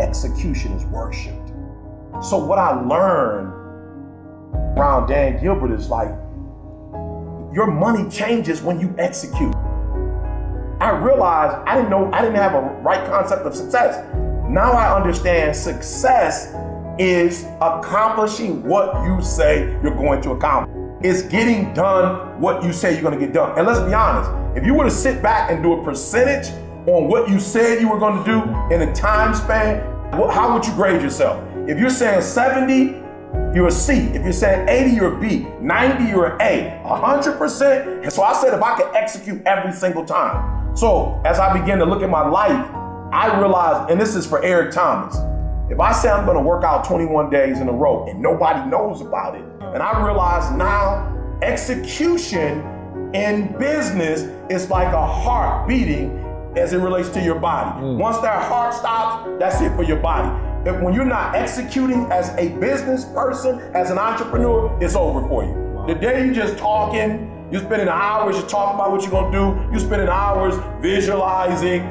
execution is worshipped. So what I learned around Dan Gilbert is like, your money changes when you execute. I realized I didn't have a right concept of success. Now I understand success is accomplishing what you say you're going to accomplish. It's getting done what you say you're going to get done. And let's be honest, if you were to sit back and do a percentage on what you said you were going to do in a time span, how would you grade yourself? If you're saying 70, you're a C. If you're saying 80, you're a B. 90, you're an A. 100%. And so I said if I could execute every single time. So as I began to look at my life, I realized, and this is for Eric Thomas, if I say I'm going to work out 21 days in a row and nobody knows about it, and I realize now execution in business is like a heart beating as it relates to your body. Once that heart stops, that's it for your body. If when you're not executing as a business person, as an entrepreneur, it's over for you. Wow. The day you're just talking, you're spending hours, you're talking about what you're going to do, you're spending hours visualizing.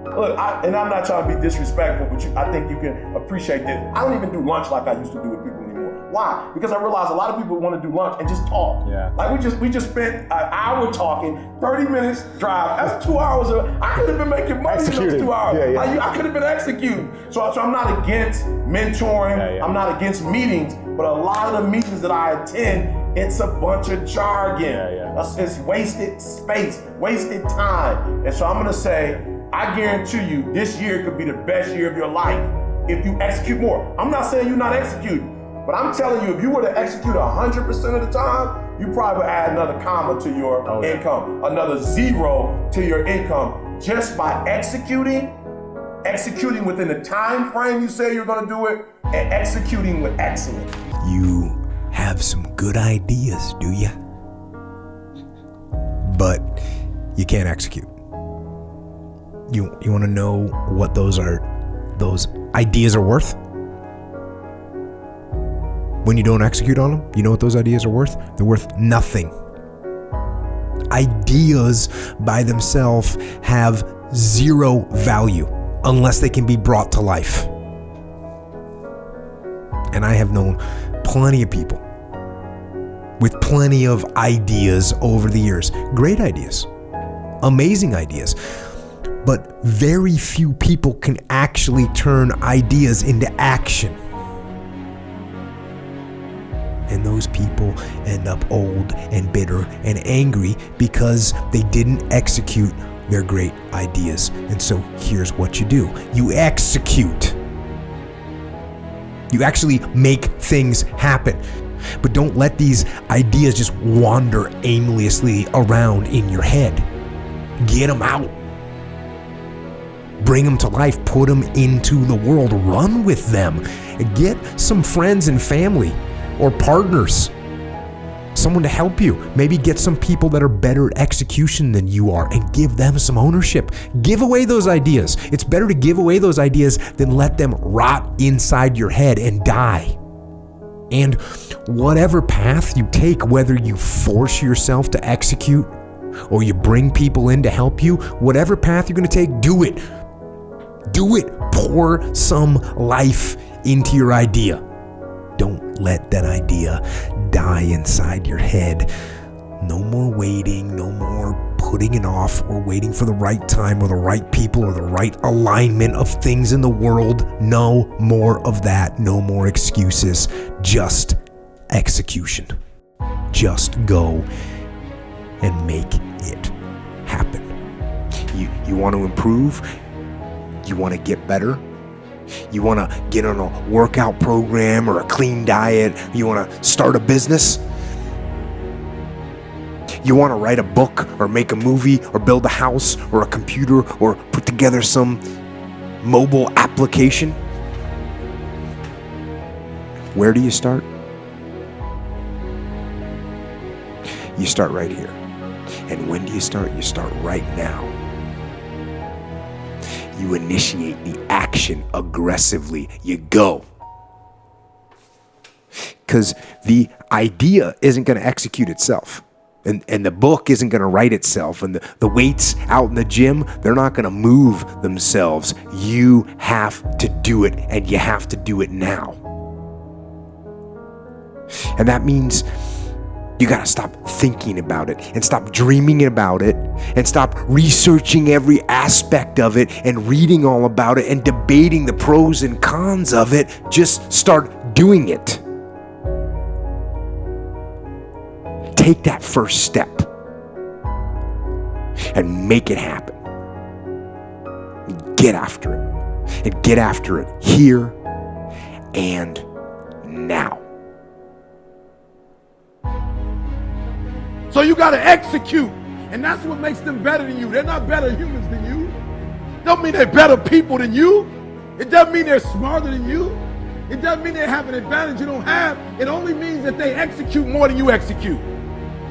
Look, and I'm not trying to be disrespectful, but I think you can appreciate this. I don't even do lunch like I used to do with people anymore. Why? Because I realized a lot of people want to do lunch and just talk. Yeah. Like we just spent an hour talking, 30 minutes drive. That's 2 hours. I could have been making money in those 2 hours. Yeah, yeah. I could have been executing. So I'm not against mentoring. Yeah, yeah. I'm not against meetings, but a lot of the meetings that I attend, it's a bunch of jargon. Yeah, yeah. It's wasted space, wasted time. And so I'm gonna say, I guarantee you this year could be the best year of your life if you execute more. I'm not saying you're not executing, but I'm telling you, if you were to execute 100% of the time, you probably would add another comma to your income, another zero to your income, just by executing within the time frame you say you're gonna do it, and executing with excellence. You have some good ideas, do you? But you can't execute. You want to know what those ideas are worth? When you don't execute on them, you know what those ideas are worth? They're worth nothing. Ideas by themselves have zero value unless they can be brought to life. And I have known plenty of people with plenty of ideas over the years. Great ideas, amazing ideas. But very few people can actually turn ideas into action. And those people end up old and bitter and angry because they didn't execute their great ideas. And so here's what you do. You execute. You actually make things happen. But don't let these ideas just wander aimlessly around in your head. Get them out. Bring them to life, put them into the world, run with them. Get some friends and family or partners, someone to help you. Maybe get some people that are better at execution than you are and give them some ownership. Give away those ideas. It's better to give away those ideas than let them rot inside your head and die. And whatever path you take, whether you force yourself to execute or you bring people in to help you, whatever path you're going to take, do it. Do it. Pour some life into your idea. Don't let that idea die inside your head. No more waiting, no more putting it off or waiting for the right time or the right people or the right alignment of things in the world. No more of that. No more excuses. Just execution. Just go and make it happen. You want to improve? You want to get better? You want to get on a workout program or a clean diet? You want to start a business? You want to write a book or make a movie or build a house or a computer or put together some mobile application? Where do you start? You start right here. And when do you start? You start right now. You initiate the action aggressively. You go. Because the idea isn't going to execute itself. And the book isn't going to write itself, and the weights out in the gym, they're not going to move themselves. You have to do it, and you have to do it now. And that means you got to stop thinking about it and stop dreaming about it and stop researching every aspect of it and reading all about it and debating the pros and cons of it. Just start doing it. Take that first step and make it happen. Get after it. And get after it here and now. So you got to execute. And that's what makes them better than you. They're not better humans than you. Don't mean they're better people than you. It doesn't mean they're smarter than you. It doesn't mean they have an advantage you don't have. It only means that they execute more than you execute.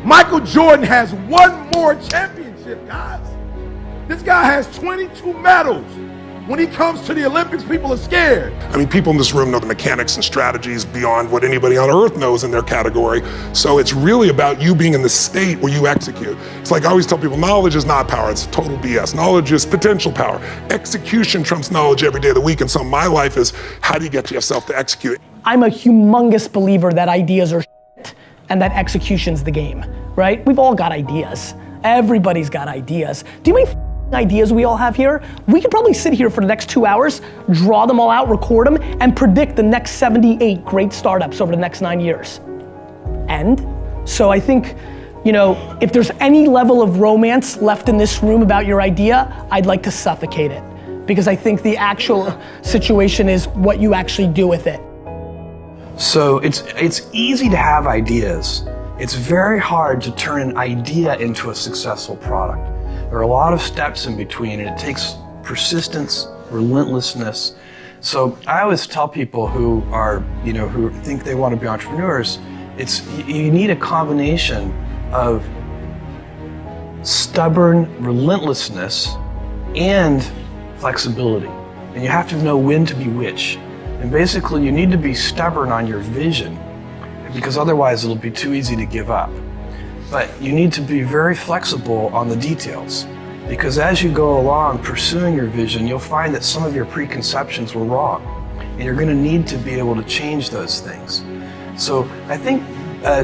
Michael Jordan has one more championship, guys. This guy has 22 medals. When he comes to the Olympics, people are scared. I mean, people in this room know the mechanics and strategies beyond what anybody on earth knows in their category. So it's really about you being in the state where you execute. It's like I always tell people, knowledge is not power, it's total BS. Knowledge is potential power. Execution trumps knowledge every day of the week. And so my life is, how do you get yourself to execute? I'm a humongous believer that ideas are shit and that execution's the game, right? We've all got ideas. Everybody's got ideas. Do you mean ideas we all have here? We could probably sit here for the next 2 hours, draw them all out, record them, and predict the next 78 great startups over the next 9 years. And so I think, you know, if there's any level of romance left in this room about your idea, I'd like to suffocate it. Because I think the actual situation is what you actually do with it. So it's easy to have ideas. It's very hard to turn an idea into a successful product. There are a lot of steps in between, and it takes persistence, relentlessness. So I always tell people who are, you know, who think they want to be entrepreneurs, you need a combination of stubborn relentlessness and flexibility. And you have to know when to be which. And basically you need to be stubborn on your vision, because otherwise it'll be too easy to give up. But you need to be very flexible on the details, because as you go along pursuing your vision, you'll find that some of your preconceptions were wrong, and you're going to need to be able to change those things. So I think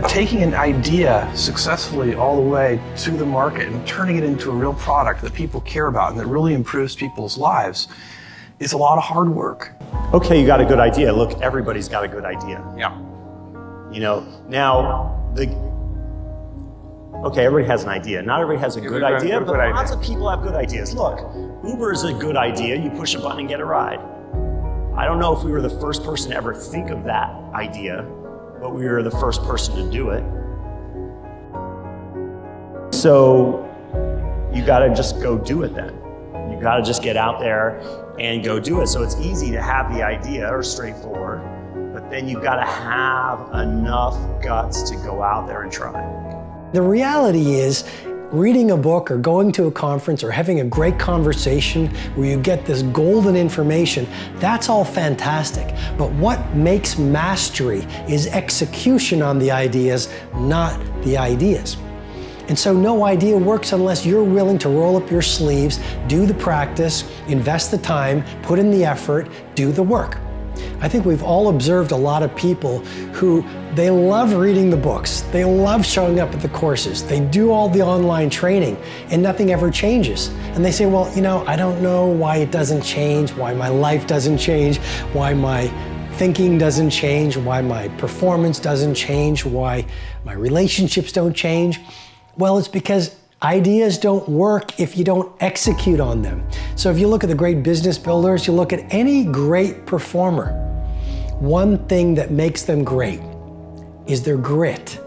taking an idea successfully all the way to the market and turning it into a real product that people care about and that really improves people's lives is a lot of hard work. Okay, you got a good idea. Look, everybody's got a good idea. Yeah. You know, now okay, everybody has an idea. Not everybody has a good idea, but lots of people have good ideas. Look, Uber is a good idea. You push a button and get a ride. I don't know if we were the first person to ever think of that idea, but we were the first person to do it. So you gotta just go do it then. You gotta just get out there and go do it. So it's easy to have the idea, or straightforward, but then you've gotta have enough guts to go out there and try. The reality is, reading a book or going to a conference or having a great conversation where you get this golden information, that's all fantastic. But what makes mastery is execution on the ideas, not the ideas. And so no idea works unless you're willing to roll up your sleeves, do the practice, invest the time, put in the effort, do the work. I think we've all observed a lot of people who they love reading the books, they love showing up at the courses, they do all the online training, and nothing ever changes. And they say, well, you know, I don't know why it doesn't change, why my life doesn't change, why my thinking doesn't change, why my performance doesn't change, why my relationships don't change. Well, it's because ideas don't work if you don't execute on them. So if you look at the great business builders, you look at any great performer, one thing that makes them great is their grit.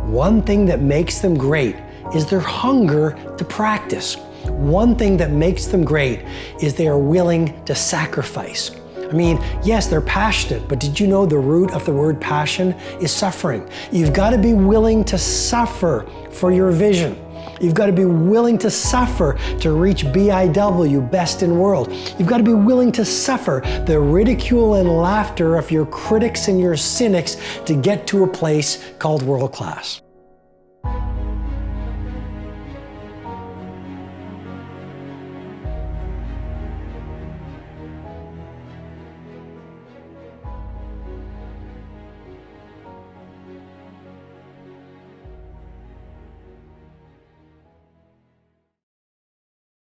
One thing that makes them great is their hunger to practice. One thing that makes them great is they are willing to sacrifice. I mean, yes, they're passionate, but did you know the root of the word passion is suffering? You've got to be willing to suffer for your vision. You've got to be willing to suffer to reach BIW, best in world. You've got to be willing to suffer the ridicule and laughter of your critics and your cynics to get to a place called world class.